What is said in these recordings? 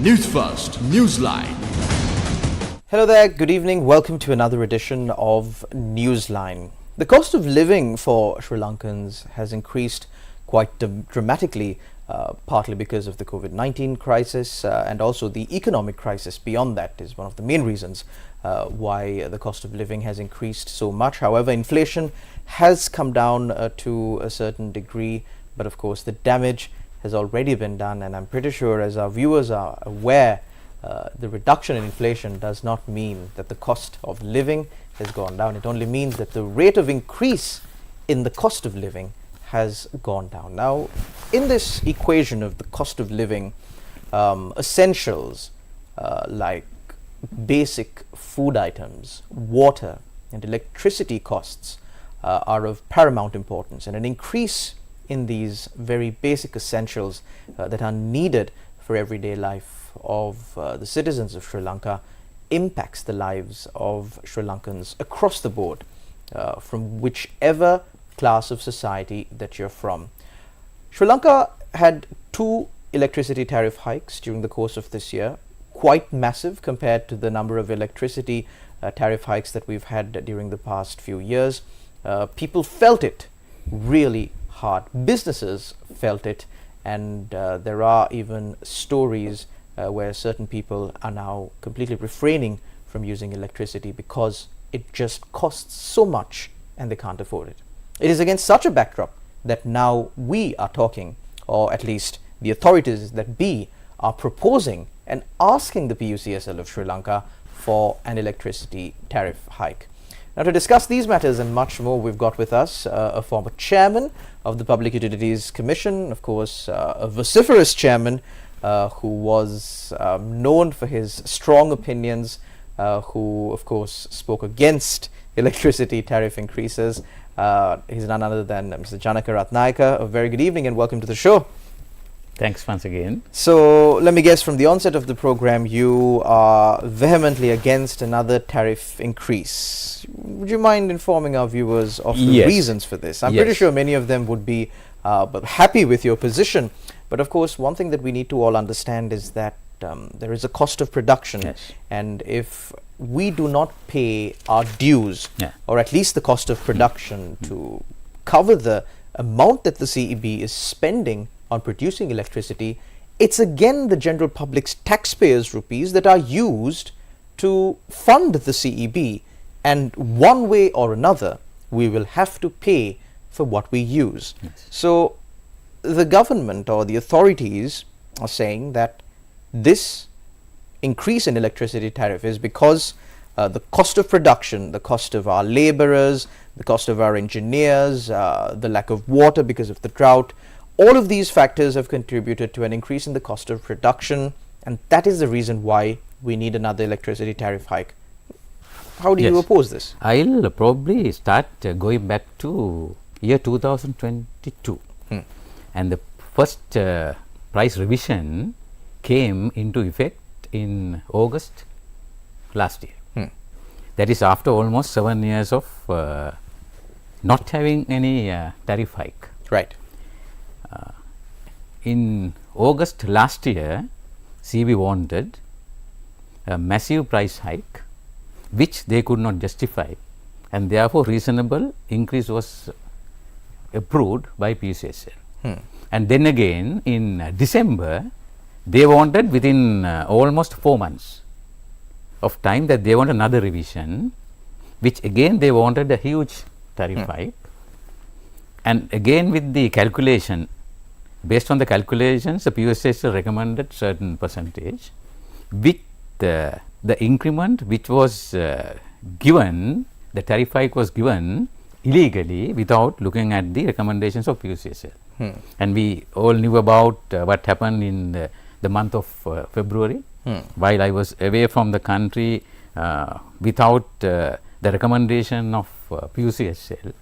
Newsfirst, Newsline. Hello there, good evening. Welcome to another edition of Newsline. The cost of living for Sri Lankans has increased quite dramatically, partly because of the COVID-19 crisis and also the economic crisis beyond that is one of the main reasons why the cost of living has increased so much. However, inflation has come down to a certain degree, but of course the damage has already been done, and I'm pretty sure, as our viewers are aware, the reduction in inflation does not mean that the cost of living has gone down. It only means that the rate of increase in the cost of living has gone down. Now, in this equation of the cost of living, essentials like basic food items, water and electricity costs are of paramount importance, and an increase in these very basic essentials that are needed for everyday life of the citizens of Sri Lanka impacts the lives of Sri Lankans across the board, from whichever class of society that you're from. Sri Lanka had 2 electricity tariff hikes during the course of this year, quite massive compared to the number of electricity tariff hikes that we've had during the past few years. People felt it really hard. Businesses felt it, and there are even stories where certain people are now completely refraining from using electricity because it just costs so much and they can't afford it. It is against such a backdrop that now we are talking, or at least the authorities that be are proposing and asking the PUCSL of Sri Lanka for an electricity tariff hike. Now, to discuss these matters and much more, we've got with us a former chairman of the Public Utilities Commission, of course, a vociferous chairman who was known for his strong opinions, who, of course, spoke against electricity tariff increases. He's none other than Mr. Janaka Ratnayake. A very good evening and welcome to the show. Thanks once again. So, let me guess, from the onset of the program, you are vehemently against another tariff increase. Would you mind informing our viewers of the reasons for this? I'm pretty sure many of them would be happy with your position. But of course, one thing that we need to all understand is that there is a cost of production. And if we do not pay our dues, or at least the cost of production to cover the amount that the CEB is spending on producing electricity, it's again the general public's taxpayers' rupees that are used to fund the CEB, and one way or another we will have to pay for what we use. So the government or the authorities are saying that this increase in electricity tariff is because the cost of production, the cost of our laborers, the cost of our engineers, the lack of water because of the drought, all of these factors have contributed to an increase in the cost of production, and that is the reason why we need another electricity tariff hike. How do you oppose this? I'll probably start going back to year 2022. And the first price revision came into effect in August last year. That is after almost 7 years of not having any tariff hike. Right. In August last year, CB wanted a massive price hike, which they could not justify, and therefore reasonable increase was approved by PUCSL. And then again in December, they wanted within almost 4 months of time that they want another revision, which again they wanted a huge tariff hike, and again with the calculation, based on the calculations, the PUCSL recommended certain percentage with the increment which was given, the tariff hike was given illegally without looking at the recommendations of PUCSL. And we all knew about what happened in the month of February, while I was away from the country without the recommendation of PUCSL.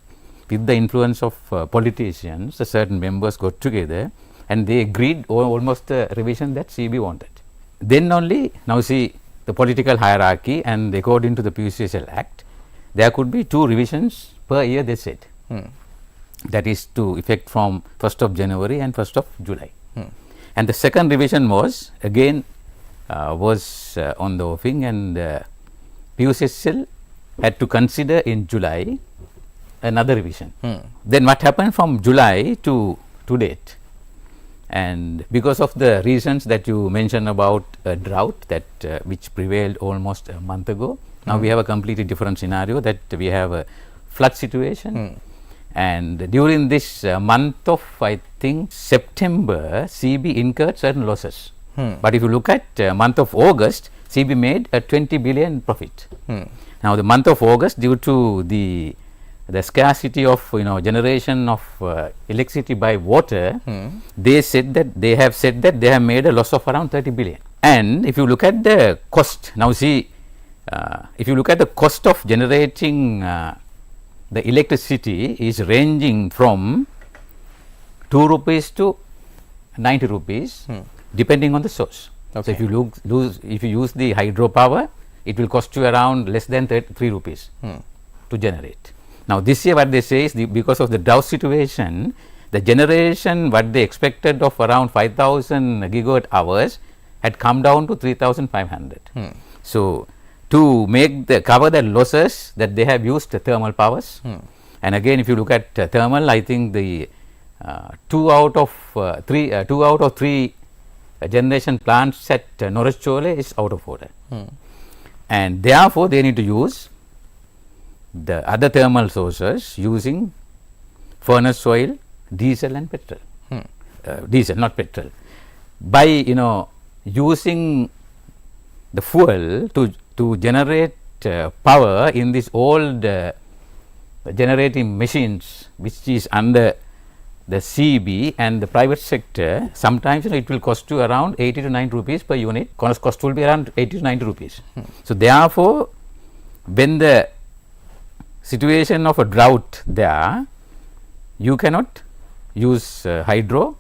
With the influence of politicians, certain members got together and they agreed almost the revision that CB wanted. Then only, now see the political hierarchy, and according to the PUCSL Act, there could be 2 revisions per year, they said. That is to effect from 1st of January and 1st of July. And the second revision was again was on the offing, and PUCSL had to consider in July another revision. Then what happened from July to date? And because of the reasons that you mentioned about a drought that which prevailed almost a month ago, now we have a completely different scenario, that we have a flood situation. And during this month of, I think, September, CB incurred certain losses. But if you look at month of August, CB made a 20 billion profit. Now the month of August, due to the scarcity of generation of electricity by water, they have said that they have made a loss of around 30 billion. And if you look at the cost, now see, if you look at the cost of generating the electricity is ranging from 2 rupees to 90 rupees depending on the source. So if you if you use the hydropower, it will cost you around less than 3 rupees to generate. Now this year what they say is, because of the drought situation, the generation what they expected of around 5,000 gigawatt hours had come down to 3,500. So to cover the losses, that they have used thermal powers. And again, if you look at thermal, I think the 2 out of 3 generation plants at Norachole is out of order. And therefore they need to use the other thermal sources using furnace oil, diesel and petrol. Diesel, not petrol. By using the fuel to generate power in these old generating machines, which is under the CB and the private sector, sometimes it will cost you around 80 to 90 rupees per unit. Cost will be around 80 to 90 rupees. So therefore, when the situation of a drought there, you cannot use hydro,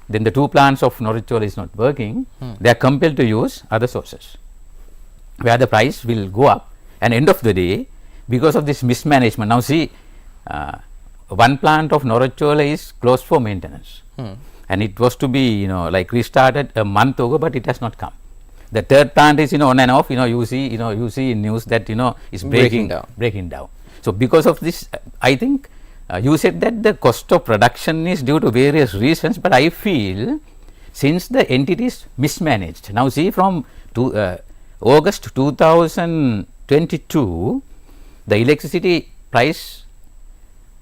then the 2 plants of Norachole is not working, they are compelled to use other sources, where the price will go up. And end of the day, because of this mismanagement, now see, one plant of Norachole is closed for maintenance, and it was to be like restarted a month ago, but it has not come. The third plant is on and off. You see in news that is breaking down. So because of this, I think you said that the cost of production is due to various reasons, but I feel since the entity is mismanaged. Now see, from August 2022, the electricity price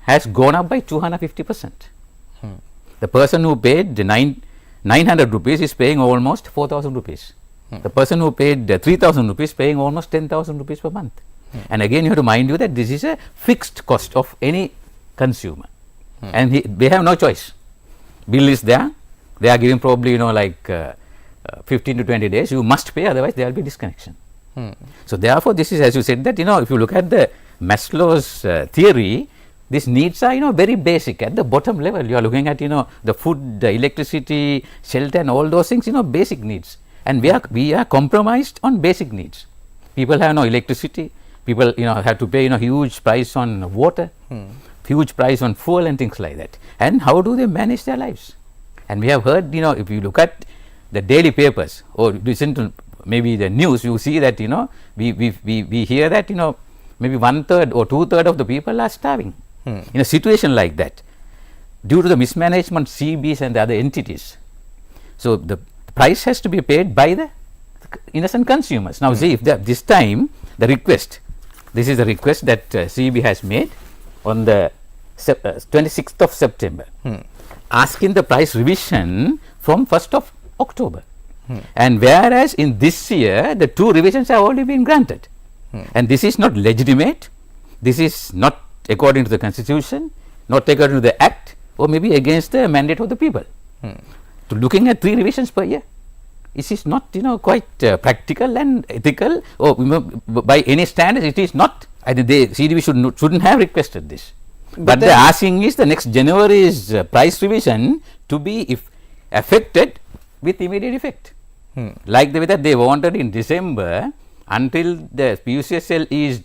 has gone up by 250%. The person who paid 900 rupees is paying almost 4,000 rupees. The person who paid 3,000 rupees paying almost 10,000 rupees per month. And again, you have to mind you that this is a fixed cost of any consumer, and they have no choice. Bill is there, they are giving probably like 15 to 20 days, you must pay, otherwise there will be disconnection. So therefore, this is, as you said, that if you look at the Maslow's theory, these needs are very basic at the bottom level. You are looking at the food, the electricity, shelter and all those things, basic needs, and we are compromised on basic needs. People have no electricity, people have to pay huge price on water, huge price on fuel and things like that. And how do they manage their lives? And we have heard, if you look at the daily papers or listen to maybe the news, you see that we hear that maybe 1/3 or 2/3 of the people are starving. In a situation like that, due to the mismanagement CBs and the other entities. So the price has to be paid by the innocent consumers. Now see, if this time the request, this is the request that CB has made on the 26th of September, asking the price revision from 1st of October. And whereas in this year, the 2 revisions have already been granted. And this is not legitimate, this is not according to the constitution, not according to the act, or maybe against the mandate of the people. To looking at 3 revisions per year, this is not quite practical and ethical, or by any standards it is not. I think CDB shouldn't have requested this. But the asking is the next January's price revision to be affected with immediate effect. Like the way that they wanted in December, until the PUCSL is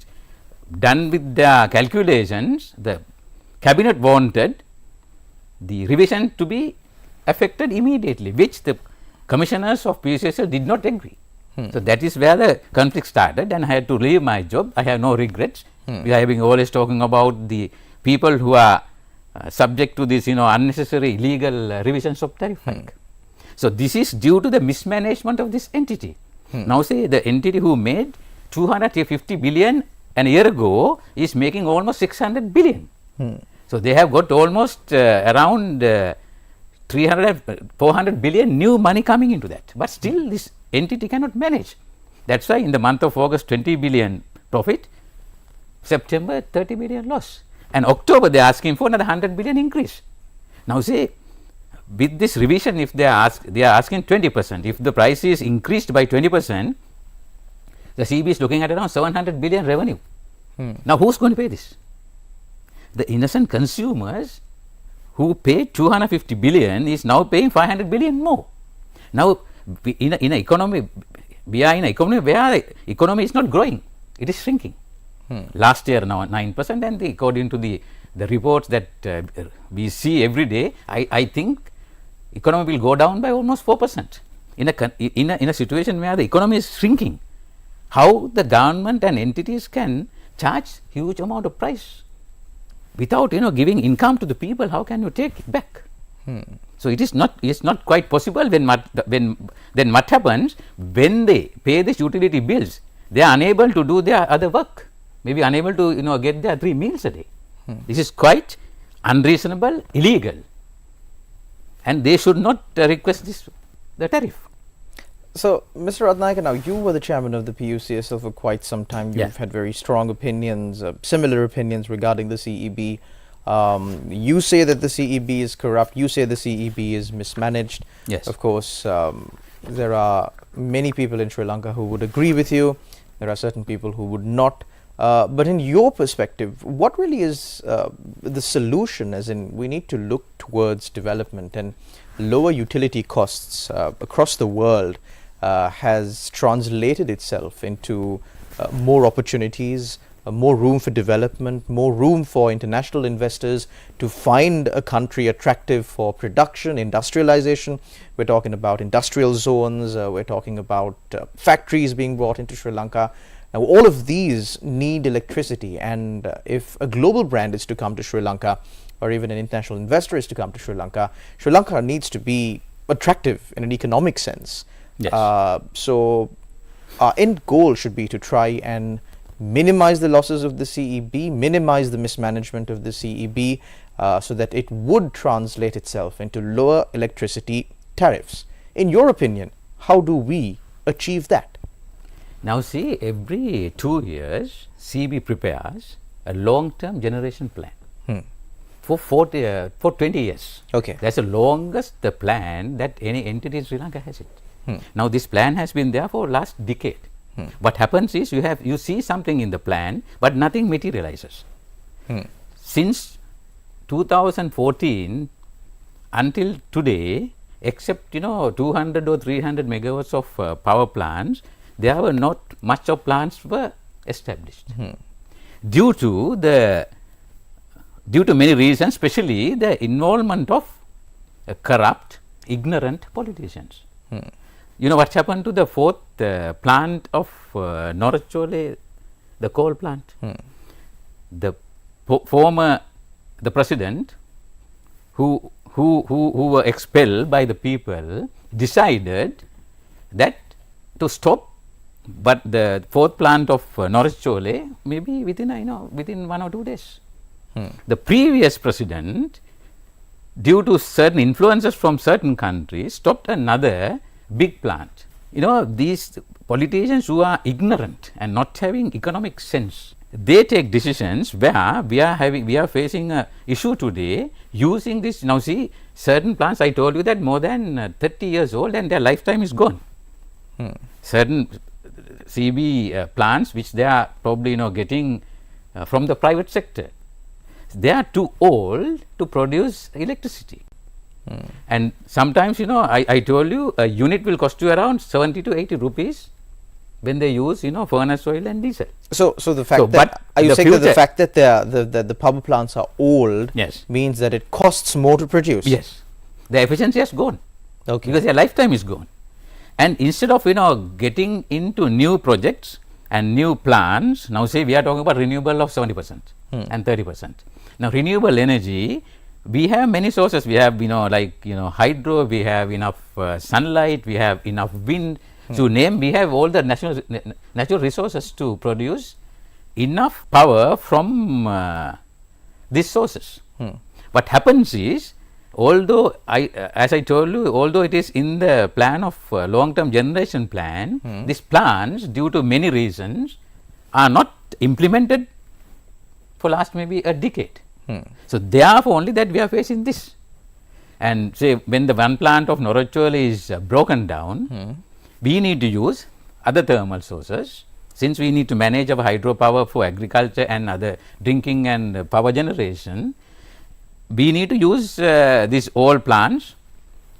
done with the calculations, the cabinet wanted the revision to be affected immediately, which the commissioners of PUCSL did not agree. So that is where the conflict started, and I had to leave my job. I have no regrets. We are having always talking about the people who are subject to this, unnecessary illegal revisions of tariff hike. So this is due to the mismanagement of this entity. Now say the entity who made 250 billion a year ago is making almost 600 billion. So they have got almost around 400 billion new money coming into that, but still this entity cannot manage. That's why in the month of August 20 billion profit, September 30 billion loss, and October they are asking for another 100 billion increase. Now say with this revision, if they are asking 20%, if the price is increased by 20%, the CB is looking at around 700 billion revenue. Now who's going to pay this? The innocent consumers who paid 250 billion is now paying 500 billion more. Now in an economy, we are in an economy where the economy is not growing, it is shrinking. Last year now 9%, and according to the reports that we see every day, I think economy will go down by almost 4%. In a situation where the economy is shrinking, how the government and entities can charge huge amount of price without giving income to the people? How can you take it back? So it's not quite possible. Then what happens when they pay these utility bills? They are unable to do their other work, maybe unable to get their 3 meals a day. This is quite unreasonable, illegal, and they should not request the tariff. So, Mr. Ratnayake, now you were the chairman of the PUCSL for quite some time. You've had very strong opinions, similar opinions regarding the CEB. You say that the CEB is corrupt. You say the CEB is mismanaged. Yes. Of course, there are many people in Sri Lanka who would agree with you. There are certain people who would not. But in your perspective, what really is the solution? As in, we need to look towards development, and lower utility costs across the world has translated itself into more opportunities, more room for development, more room for international investors to find a country attractive for production, industrialization. We're talking about industrial zones, we're talking about factories being brought into Sri Lanka. Now, all of these need electricity, and if a global brand is to come to Sri Lanka, or even an international investor is to come to Sri Lanka needs to be attractive in an economic sense. Yes. So our end goal should be to try and minimize the losses of the CEB, minimize the mismanagement of the CEB, so that it would translate itself into lower electricity tariffs. In your opinion, how do we achieve that? Now see, every 2 years CB prepares a long-term generation plan for 20 years. Okay. That's the longest plan that any entity in Sri Lanka has it. Now this plan has been there for last decade. What happens is you see something in the plan, but nothing materializes. Since 2014 until today, except 200 or 300 megawatts of power plants, there were not much of plants were established due to many reasons, especially the involvement of corrupt, ignorant politicians. What happened to the fourth plant of Norachole, the coal plant? The president who were expelled by the people decided that to stop, but the fourth plant of Norachole maybe within 1 or 2 days. The previous president, due to certain influences from certain countries, stopped another big plant. These politicians who are ignorant and not having economic sense, they take decisions where we are facing a issue today using this. Now see, certain plants, I told you that more than 30 years old and their lifetime is gone. Certain CB plants which they are probably getting from the private sector, they are too old to produce electricity. And sometimes I told you a unit will cost you around 70 to 80 rupees when they use furnace oil and diesel. So the fact that, are you saying that the fact that the power plants are old means that it costs more to produce? Yes, the efficiency has gone. Okay. Because their lifetime is gone. And instead of getting into new projects and new plants, now say we are talking about renewable of 70% and 30%. Now renewable energy, we have many sources. We have hydro, we have enough sunlight, we have enough wind. To name, we have all the natural resources to produce enough power from these sources. What happens is, although as I told you, although it is in the plan of long-term generation plan, these plans, due to many reasons, are not implemented for last maybe a decade. So therefore only that we are facing this. And say when the one plant of Norachol is broken down, we need to use other thermal sources. Since we need to manage our hydropower for agriculture and other drinking and power generation, we need to use these old plants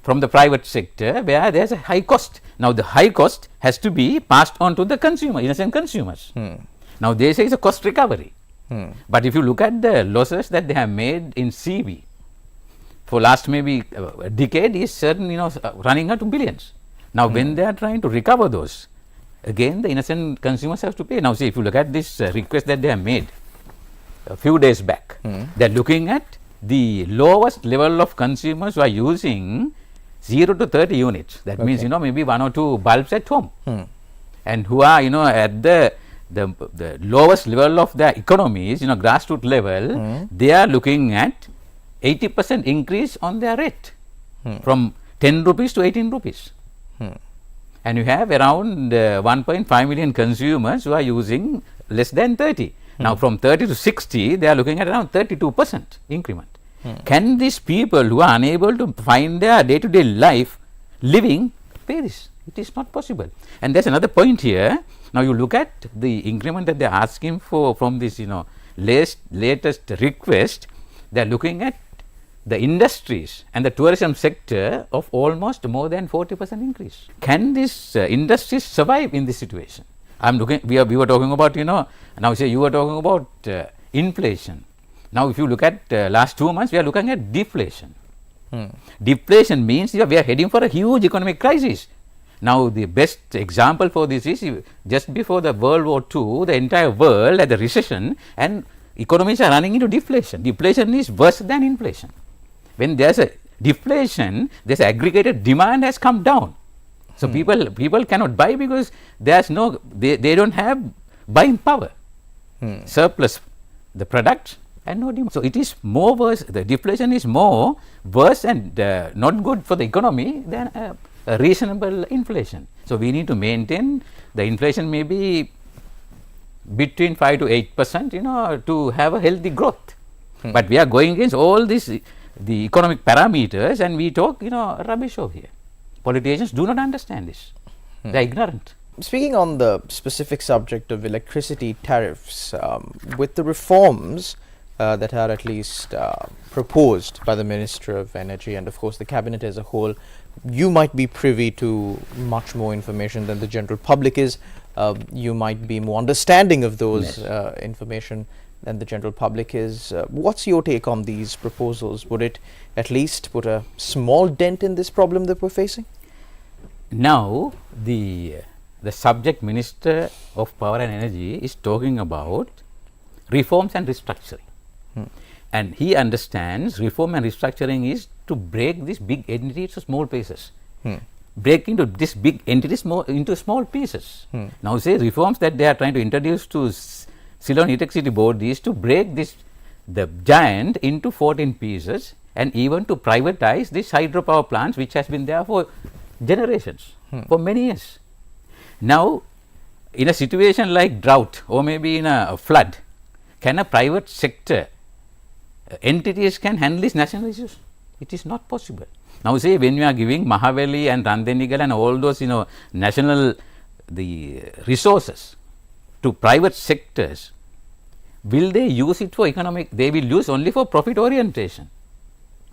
from the private sector where there is a high cost. Now the high cost has to be passed on to the consumer, innocent consumers. Now they say it's a cost recovery. But if you look at the losses that they have made in CV for last maybe a decade, is certain running out to billions. Now when they are trying to recover those, again the innocent consumers have to pay. Now see, if you look at this request that they have made a few days back, they are looking at the lowest level of consumers who are using 0 to 30 units. That means maybe 1 or 2 bulbs at home, and who are at the lowest level of their economies, grassroots level, they are looking at 80% increase on their rate from 10 rupees to 18 rupees. And you have around 1.5 million consumers who are using less than 30. Now from 30 to 60, they are looking at around 32% increment. Can these people who are unable to find their day-to-day life living pay this? It is not possible. And there's another point here. Now you look at the increment that they are asking for from this latest request. They are looking at the industries and the tourism sector of almost more than 40% increase. Can these industries survive in this situation? We were talking about now say you were talking about inflation. Now if you look at last 2 months, we are looking at deflation. Deflation means we are heading for a huge economic crisis. Now the best example for this is just before the World War II, the entire world had a recession and economies are running into deflation. Deflation is worse than inflation. When there is a deflation, this aggregated demand has come down. So people cannot buy because there's they don't have buying power. Surplus the product and no demand. So it is more worse. The deflation is more worse and not good for the economy than a reasonable inflation. So we need to maintain the inflation maybe between 5 to 8%, to have a healthy growth. But we are going against all this, the economic parameters, and we talk rubbish over here. Politicians do not understand this. They are ignorant. Speaking on the specific subject of electricity tariffs, with the reforms that are at least proposed by the Minister of Energy and of course the Cabinet as a whole, you might be privy to much more information than the general public is. You might be more understanding of those information than the general public is. What's your take on these proposals? Would it at least put a small dent in this problem that we're facing? Now the subject Minister of Power and Energy is talking about reforms and restructuring. And he understands reform and restructuring is to break this big entity into small pieces. Break into this big entities into small pieces. Now say reforms that they are trying to introduce to Ceylon Electricity Board is to break the giant into 14 pieces and even to privatize this hydropower plants which has been there for generations, for many years. Now in a situation like drought or maybe in a flood, can a private sector entities can handle these national issues? It is not possible. Now say when you are giving Mahaveli and Randhanigal and all those national the resources to private sectors, will they use it for economic? They will use only for profit orientation,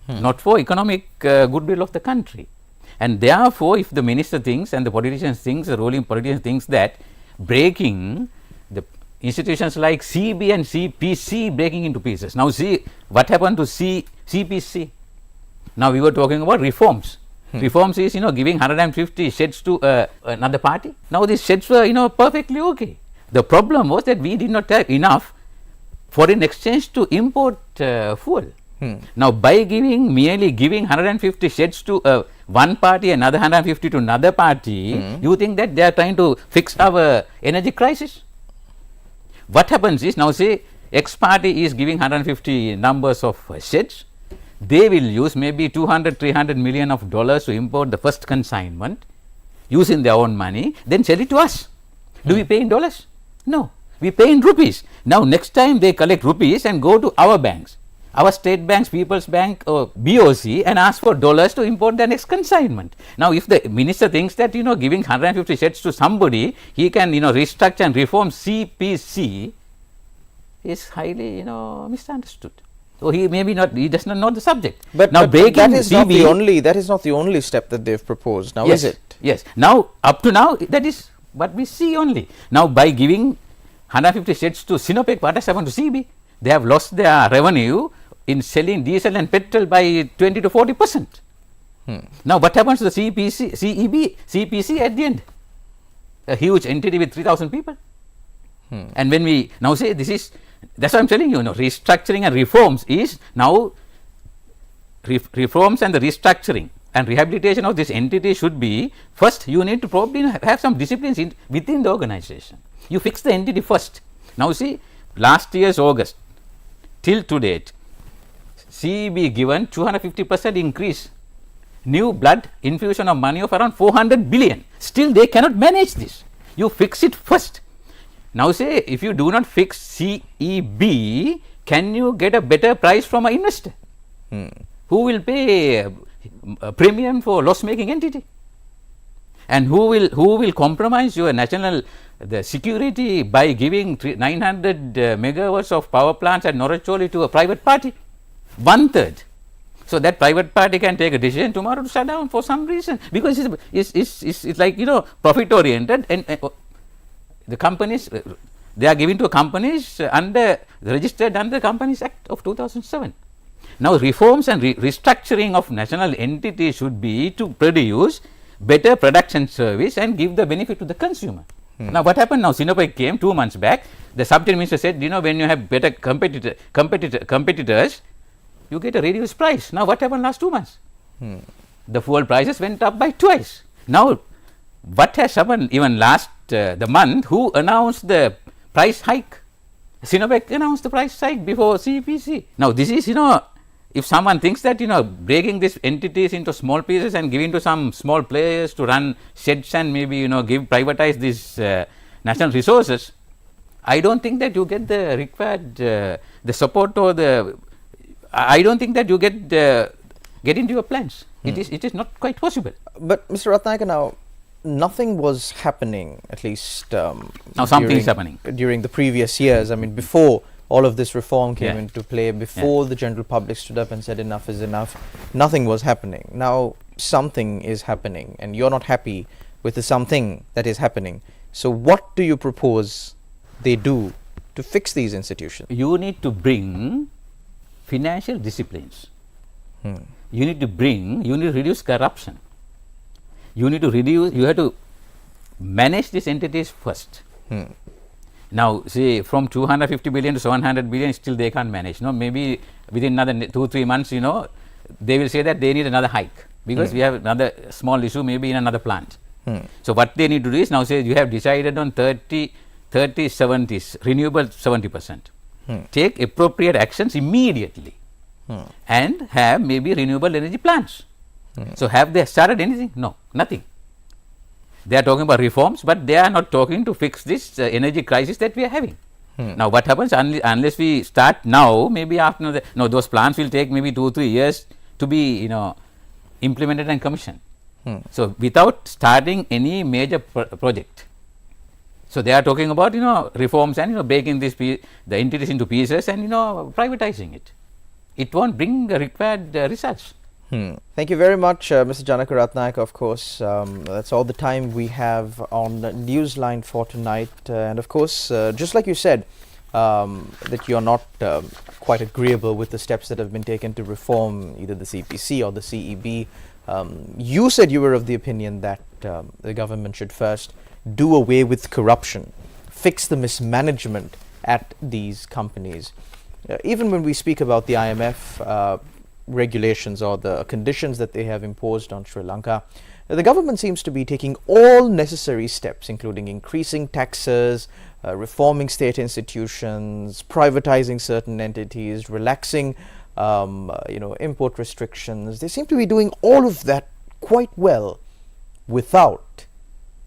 not for economic goodwill of the country. And therefore if the minister thinks and the politicians thinks, the ruling politicians thinks that breaking the institutions like CB and CPC breaking into pieces. Now see what happened to CPC. Now we were talking about reforms. Reforms is, giving 150 sheds to another party. Now these sheds were, perfectly okay. The problem was that we did not have enough foreign exchange to import fuel. Now by merely giving 150 sheds to one party, another 150 to another party, you think that they are trying to fix our energy crisis? What happens is, now say X party is giving 150 numbers of sheds. They will use maybe 200-300 million of dollars to import the first consignment using their own money, then sell it to us. Do we pay in dollars? No, we pay in rupees. Now next time they collect rupees and go to our banks, our state banks, People's Bank or BOC, and ask for dollars to import the next consignment. Now if the minister thinks that giving 150 sheds to somebody, he can restructure and reform CPC, is highly misunderstood. So he does not know the subject. But now that is not the only step that they've proposed. Now yes, is it? Yes. Now up to now that is what we see only. Now by giving 150 sheds to Sinopec, what has happened to CB? They have lost their revenue in selling diesel and petrol by 20 to 40%. Now what happens to the CPC at the end? A huge entity with 3,000 people. And when we now say that's what I am telling you, restructuring and reforms is now reforms and the restructuring and rehabilitation of this entity should be, first you need to probably have some disciplines within the organization. You fix the entity first. Now see, last year's August till to date, CEB given 250% increase, new blood infusion of money of around 400 billion. Still they cannot manage this. You fix it first. Now say, if you do not fix CEB, can you get a better price from an investor? Who will pay a premium for loss making entity? And who will compromise your national security by giving 900 megawatts of power plants at Noracholi to a private party? 1/3. So that private party can take a decision tomorrow to shut down for some reason, because it's like profit oriented, and the companies, they are given to companies registered under the Companies Act of 2007. Now reforms and restructuring of national entities should be to produce better production service and give the benefit to the consumer. Now what happened now? Sinopec came 2 months back. The subject minister said, when you have better competitors, you get a reduced price. Now what happened last 2 months? The fuel prices went up by twice. Now what has happened even last the month? Who announced the price hike? Sinopec announced the price hike before CPC. Now this is, if someone thinks that breaking these entities into small pieces and giving to some small players to run sheds and maybe privatize these national resources, I don't think that you get the required the support, or I don't think that you get into your plans. It is not quite possible. But Mr. Ratnayake, now nothing was happening, at least now something is happening during the previous years. I mean, before all of this reform came into play, before the general public stood up and said enough is enough, nothing was happening. Now something is happening, and you're not happy with the something that is happening. So what do you propose they do to fix these institutions? You need to bring financial disciplines. You need to reduce corruption. You have to manage these entities first. Now, see, from 250 billion to 700 billion, still they can't manage. Maybe within another 2-3 months, they will say that they need another hike, because we have another small issue maybe in another plant. So what they need to do is, now say you have decided on 30-70, renewable 70%. Take appropriate actions immediately and have maybe renewable energy plants. So have they started anything? No, nothing. They are talking about reforms, but they are not talking to fix this energy crisis that we are having. Now what happens, unless we start now, maybe after those plants will take maybe 2-3 years to be implemented and commissioned. So without starting any major project. So they are talking about reforms and breaking the entities into pieces and privatizing it. It won't bring the required results. Thank you very much, Mr. Janaka Ratnayake. Of course, that's all the time we have on Newsline for tonight. And of course, just like you said, that you're not quite agreeable with the steps that have been taken to reform either the CPC or the CEB. You said you were of the opinion that the government should first do away with corruption, fix the mismanagement at these companies. Even when we speak about the IMF regulations or the conditions that they have imposed on Sri Lanka, the government seems to be taking all necessary steps, including increasing taxes, reforming state institutions, privatizing certain entities, relaxing import restrictions. They seem to be doing all of that quite well without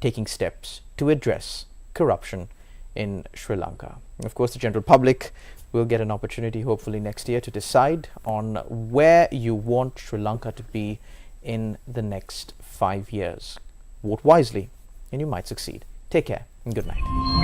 taking steps to address corruption in Sri Lanka. And of course, the general public will get an opportunity hopefully next year to decide on where you want Sri Lanka to be in the next 5 years. Vote wisely and you might succeed. Take care and good night.